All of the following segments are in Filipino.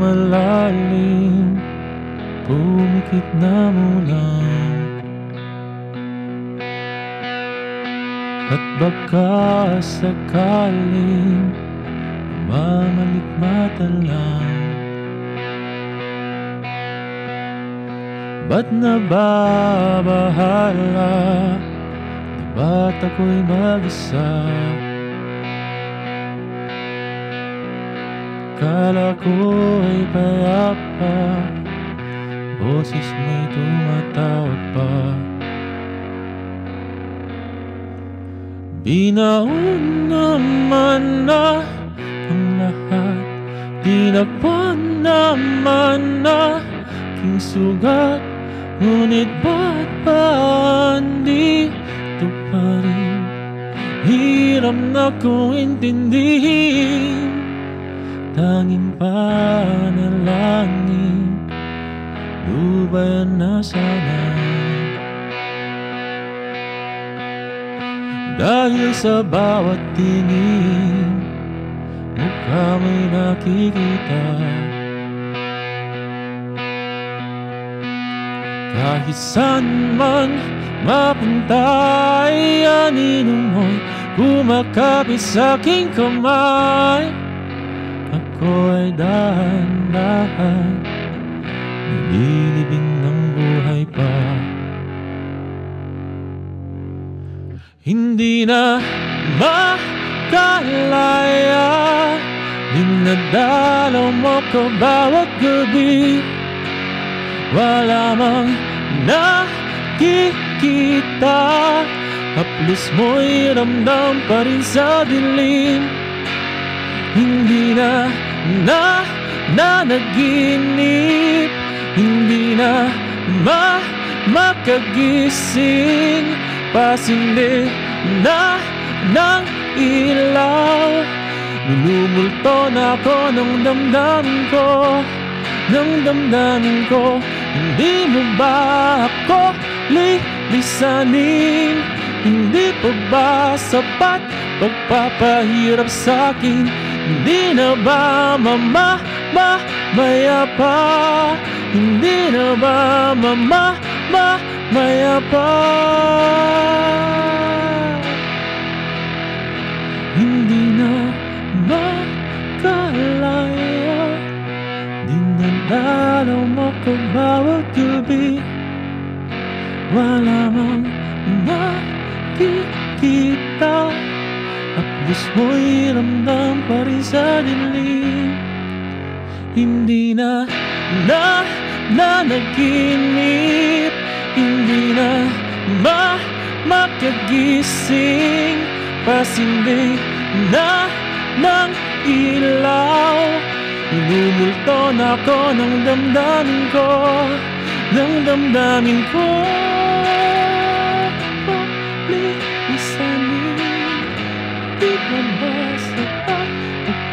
malalim, pumikit na muna. At baka sakaling mamalikmata lang. Ba't nababahala? Na ba't ako'y mag-isa? Kala ko ay payapa, boses mo'y tumatawag pa. Binaon naman na ang lahat, tinakpan naman na aking sugat. Ngunit ba't ba andito pa rin? Hirap na kong intindihin. Tanging panalangin, lubayan na sana. Dahil sa bawat tingin, mukha mo'y nakikita. Kahit saan man mapunta ay anino mo'y kumakapit sa aking kamay. Ako ay dahan-dahan, nililibing ng buhay pa. Hindi na makalaya, dinadalaw mo ko bawat gabi. Wala mang nakikita, haplos mo'y ramdam pa rin sa dilim. Hindi na nanaginip, hindi na makagising. Pasindi na ng ilaw, lumulto na ako ng damdamin ko, ng damdamin ko. Hindi mo ba ako lilisanin? Hindi pa ba sapat pagpapahirap sa'kin? Hindi na ba mamamaya pa? Hindi na ba mamamaya pa? Hindi na makalaya, dinadalaw mo ko bawat gabi. Wala mang nakikita, haplos mo'y ramdam pa rin sa dilim. Hindi na nanaginip, hindi na makagising. Pasindi na ng ilaw, lumulto na ako ng damdamin ko, ng damdamin ko. Lilisanin, di ba ba sapat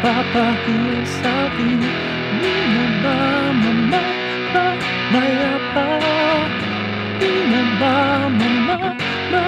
pagpapahirap sa'kin? Di na ba mamamaya pa? Di na ba mamamaya pa?